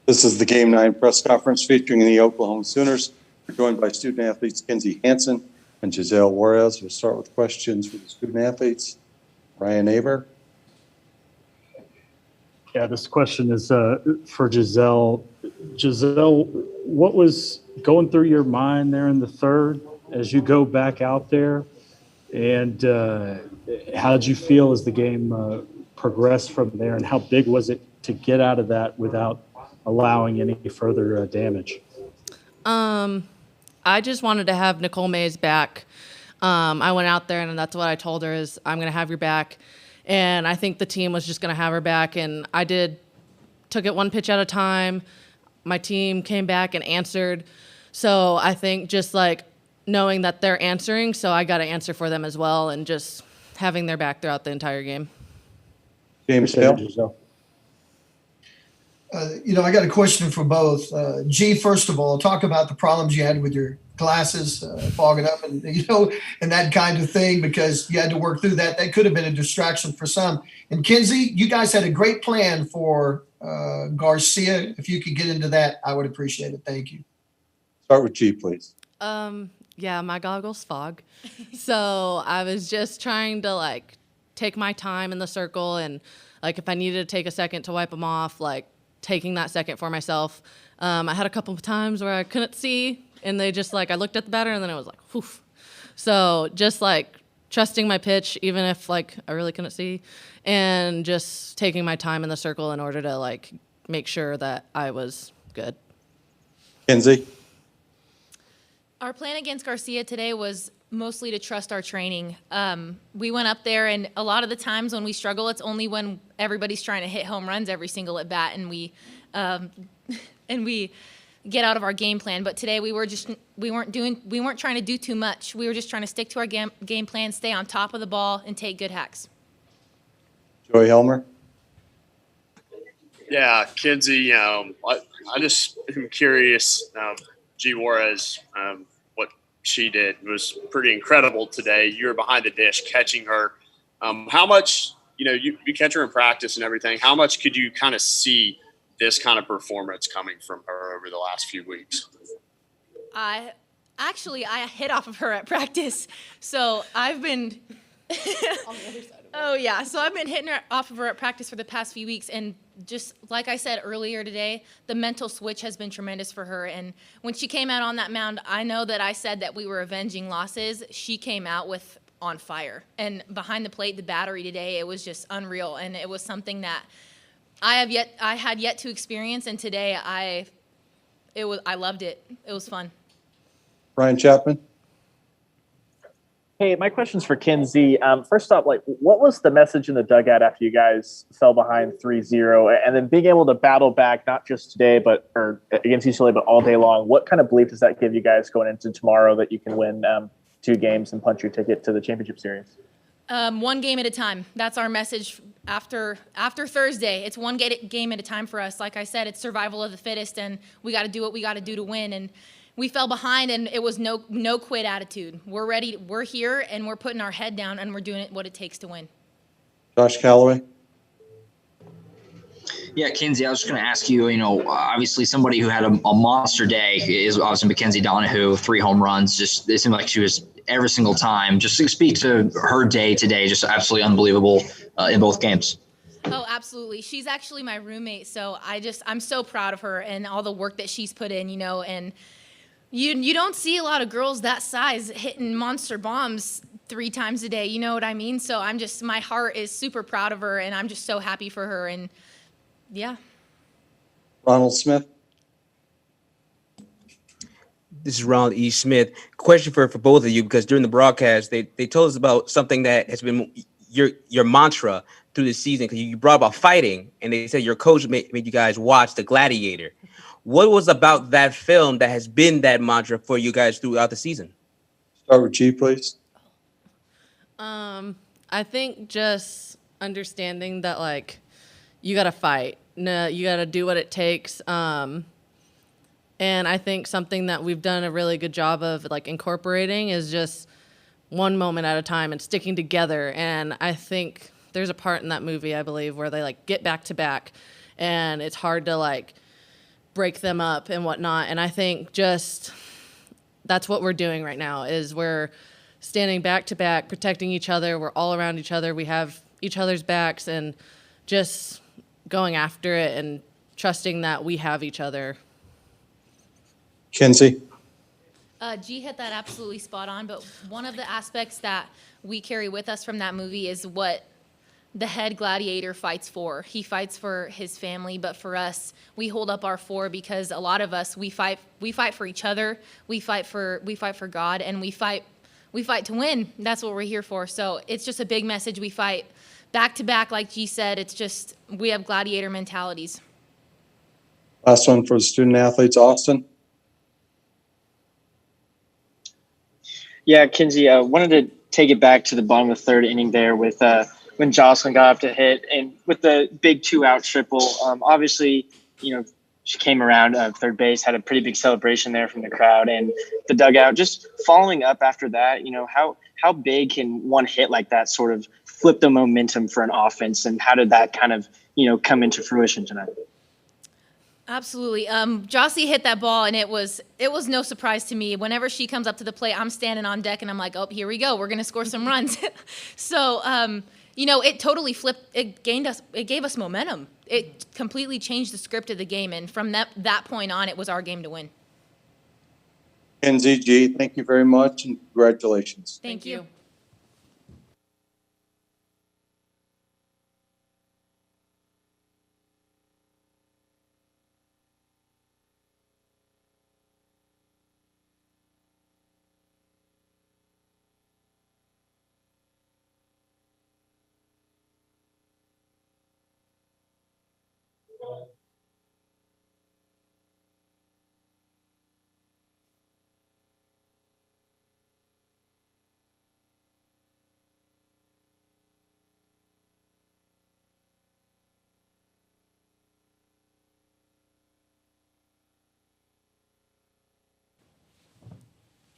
This is the Game 9 press conference featuring the Oklahoma Sooners. We're joined by student athletes Kinze, Hansen, and Giselle Juarez. We'll start with questions for the student athletes. Ryan Aber. Yeah, this question is for Giselle. Giselle, what was going through your mind there in the third as you go back out there? And how did you feel as the game progressed from there? And how big was it to get out of that without allowing any further damage? I just wanted to have Nicole Mays back. I went out there, and that's what I told her is, I'm going to have your back. And I think the team was just going to have her back. And I took it one pitch at a time. My team came back and answered. So I think just like knowing that they're answering, so I got to answer for them as well, and just having their back throughout the entire game. James Hill. I got a question for both. G, first of all, talk about the problems you had with your glasses fogging up and, and that kind of thing, because you had to work through that. That could have been a distraction for some. And Kinze, you guys had a great plan for Garcia. If you could get into that, I would appreciate it. Thank you. Start with G, please. Yeah, my goggles fog. So I was just trying to, take my time in the circle, and, if I needed to take a second to wipe them off, taking that second for myself. I had a couple of times where I couldn't see, and they just, I looked at the batter, and then it was whew. So just, trusting my pitch, even if, I really couldn't see, and just taking my time in the circle in order to, make sure that I was good. Kinze. Our plan against Garcia today was mostly to trust our training. We went up there, and a lot of the times when we struggle, it's only when everybody's trying to hit home runs every single at bat, and we get out of our game plan. But today we weren't trying to do too much. We were just trying to stick to our game plan, stay on top of the ball, and take good hacks. Joey Helmer. Yeah, Kinze, I just am curious. G Juarez, what she did was pretty incredible today. You were behind the dish catching her. How much, you catch her in practice and everything. How much could you kind of see this kind of performance coming from her over the last few weeks? I hit off of her at practice. So I've been on the other side of it. Oh yeah. So I've been hitting her off of her at practice for the past few weeks, and just like I said earlier today, the mental switch has been tremendous for her. And when she came out on that mound, I know that I said that we were avenging losses. She came out on fire. And behind the plate, the battery today, it was just unreal. And it was something that I had yet to experience. And today I loved it. It was fun. Ryan Chapman. Hey, my question's for Kinze. First off, what was the message in the dugout after you guys fell behind 3-0, and then being able to battle back, not just today, or against UCLA, but all day long? What kind of belief does that give you guys going into tomorrow that you can win 2 games and punch your ticket to the championship series? One game at a time. That's our message after Thursday. It's one game at a time for us. Like I said, it's survival of the fittest, and we got to do what we got to do to win. And we fell behind, and it was no quit attitude. We're ready. We're here, and we're putting our head down, and we're doing what it takes to win. Josh Calloway. Yeah, Kinze, I was just going to ask you, obviously somebody who had a monster day is obviously Mackenzie Donahoo, 3 home runs. It seemed like she was every single time. Just to speak to her day today, just absolutely unbelievable in both games. Oh, absolutely. She's actually my roommate, so I'm so proud of her and all the work that she's put in, and you don't see a lot of girls that size hitting monster bombs 3 times a day. You know what I mean? So my heart is super proud of her, and I'm just so happy for her. And yeah. Ronald Smith. This is Ronald E. Smith. Question for both of you, because during the broadcast, they told us about something that has been your mantra through the season, because you brought about fighting, and they said your coach made you guys watch the Gladiator. What was about that film that has been that mantra for you guys throughout the season? Start with G, please. I think just understanding that, you got to fight. No, you got to do what it takes. And I think something that we've done a really good job of, incorporating is just one moment at a time and sticking together. And I think there's a part in that movie, I believe, where they like get back to back, and it's hard to like break them up and whatnot. And I think just that's what we're doing right now is we're standing back to back, protecting each other. We're all around each other. We have each other's backs and just going after it and trusting that we have each other. Kinze? G hit that absolutely spot on, but one of the aspects that we carry with us from that movie is what the head gladiator fights for. He fights for his family, but for us, we hold up our four because a lot of us, we fight for each other, we fight for God, and we fight to win. That's what we're here for. So it's just a big message. We fight back to back, like G said. It's just, we have gladiator mentalities. Last one for the student athletes, Austin. Yeah, Kinze, I wanted to take it back to the bottom of the third inning there with when Jocelyn got up to hit and with the big 2-out triple. Obviously, she came around third base, had a pretty big celebration there from the crowd and the dugout. Just following up after that, how big can one hit like that sort of flip the momentum for an offense, and how did that kind of come into fruition tonight? Absolutely. Jossie hit that ball, and it was no surprise to me. Whenever she comes up to the plate, I'm standing on deck, and I'm like, oh, here we go. We're going to score some runs. So, it totally flipped. It gave us momentum. It completely changed the script of the game, and from that point on, it was our game to win. Kinze, G, thank you very much, and congratulations. Thank you.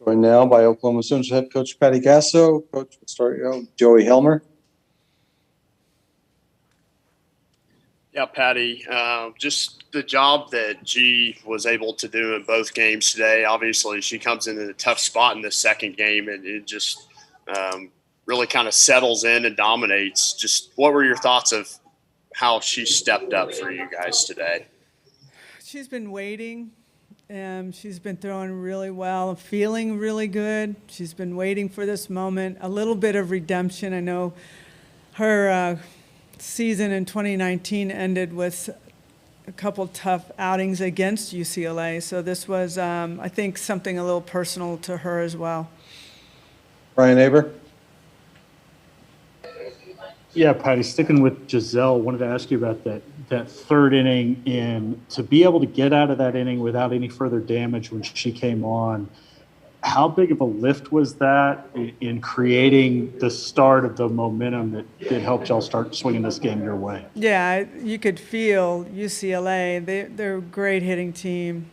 Joined now by Oklahoma Sooners head coach Patty Gasso. Coach, we'll start Joey Helmer. Yeah, Patty, just the job that G was able to do in both games today. Obviously, she comes in a tough spot in the second game, and it just really kind of settles in and dominates. Just what were your thoughts of how she stepped up for you guys today? She's been waiting. She's been throwing really well, feeling really good. She's been waiting for this moment. A little bit of redemption. I know her season in 2019 ended with a couple tough outings against UCLA. So this was, I think, something a little personal to her as well. Ryan Aber. Yeah, Patty, sticking with Giselle, wanted to ask you about that third inning, and to be able to get out of that inning without any further damage when she came on. How big of a lift was that in creating the start of the momentum that helped y'all start swinging this game your way? Yeah, you could feel UCLA. They're a great hitting team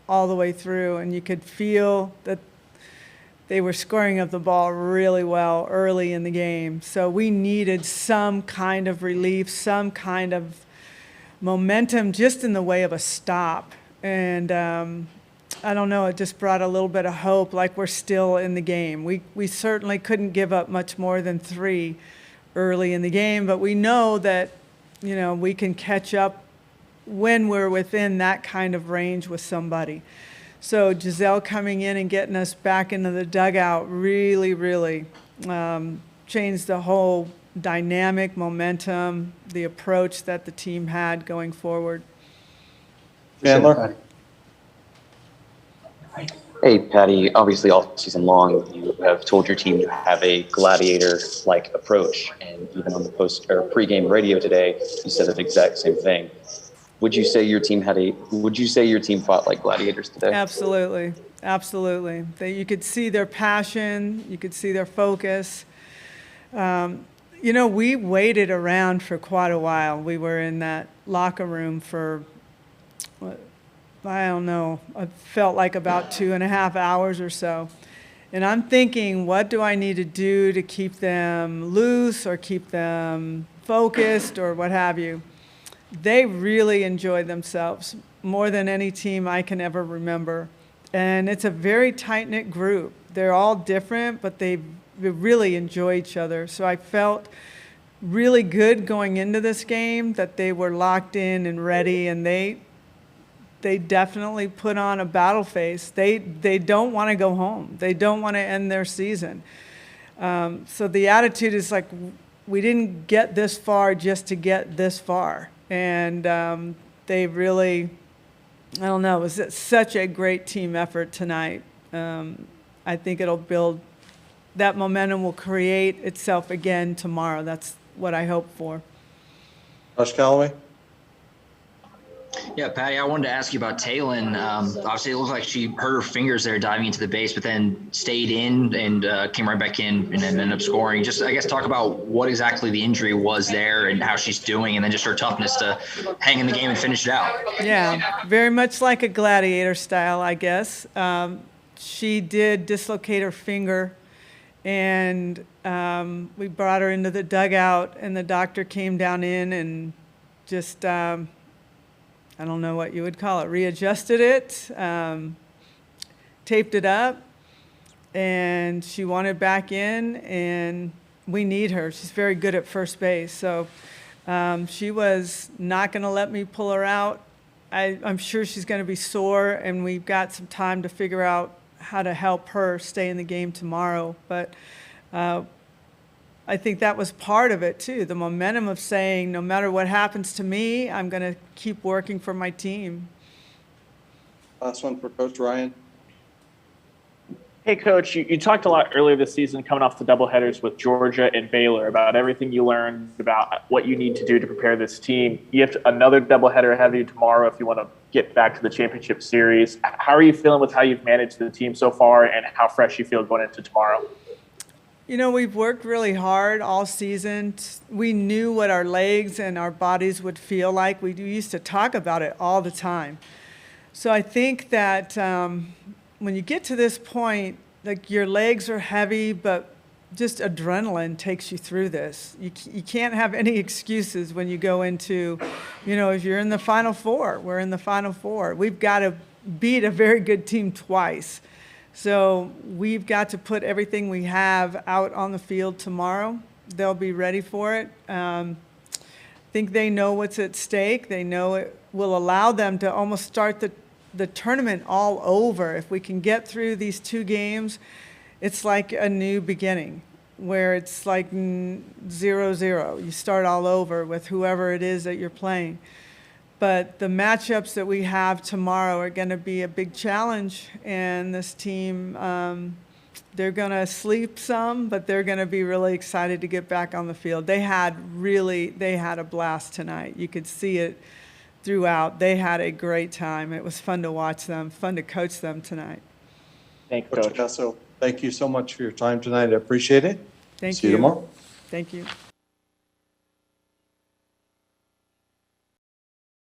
all the way through, and you could feel that they were scoring up the ball really well early in the game. So we needed some kind of relief, some kind of momentum just in the way of a stop. And I don't know, it just brought a little bit of hope, like we're still in the game. We certainly couldn't give up much more than 3 early in the game, but we know that, we can catch up when we're within that kind of range with somebody. So Giselle coming in and getting us back into the dugout really, really changed the whole dynamic, momentum, the approach that the team had going forward. Chandler. Hey, Patty, obviously all season long, you have told your team to have a gladiator-like approach. And even on the pregame radio today, you said the exact same thing. Would you say your team fought like gladiators today? Absolutely. Absolutely. You could see their passion. You could see their focus. We waited around for quite a while. We were in that locker room for, I don't know, it felt like about 2.5 hours or so. And I'm thinking, what do I need to do to keep them loose or keep them focused or what have you? They really enjoyed themselves more than any team I can ever remember. And it's a very tight-knit group. They're all different, but they really enjoy each other. So I felt really good going into this game that they were locked in and ready, and they definitely put on a battle face. They don't want to go home. They don't want to end their season. So the attitude is like, we didn't get this far just to get this far. And they really, I don't know, it was such a great team effort tonight. I think it'll build, that momentum will create itself again tomorrow. That's what I hope for. Josh Callaway? Yeah, Patty, I wanted to ask you about Taylon. Obviously, it looked like she hurt her fingers there diving into the base, but then stayed in and came right back in and then ended up scoring. Just, I guess, talk about what exactly the injury was there and how she's doing, and then just her toughness to hang in the game and finish it out. Yeah, very much like a Gladiator style, I guess. She did dislocate her finger, and we brought her into the dugout, and the doctor came down in and just I don't know what you would call it, readjusted it, taped it up, and she wanted back in, and we need her. She's very good at first base. So she was not going to let me pull her out. I'm sure she's going to be sore, and we've got some time to figure out how to help her stay in the game tomorrow. But I think that was part of it, too, the momentum of saying, no matter what happens to me, I'm going to keep working for my team. Last one for Coach Ryan. Hey, Coach, you talked a lot earlier this season coming off the doubleheaders with Georgia and Baylor about everything you learned about what you need to do to prepare this team. You have another doubleheader ahead of you tomorrow if you want to get back to the championship series. How are you feeling with how you've managed the team so far and how fresh you feel going into tomorrow? You know, we've worked really hard all season. We knew what our legs and our bodies would feel like. We used to talk about it all the time. So I think that when you get to this point, like your legs are heavy, but just adrenaline takes you through this. You can't have any excuses when you go into, you know, if you're in the Final Four, we're in the Final Four. We've got to beat a very good team twice. So we've got to put everything we have out on the field tomorrow. They'll be ready for it. I think they know what's at stake. They know it will allow them to almost start the tournament all over. If we can get through these two games, it's like a new beginning where it's like 0-0. You start all over with whoever it is that you're playing. But the matchups that we have tomorrow are going to be a big challenge, and this team, they're going to sleep some, but they're going to be really excited to get back on the field. They had a blast tonight. You could see it throughout. They had a great time. It was fun to watch them, fun to coach them tonight. Thank you, Coach Coach. Gasso, thank you so much for your time tonight. I appreciate it. Thank you. See you tomorrow. Thank you.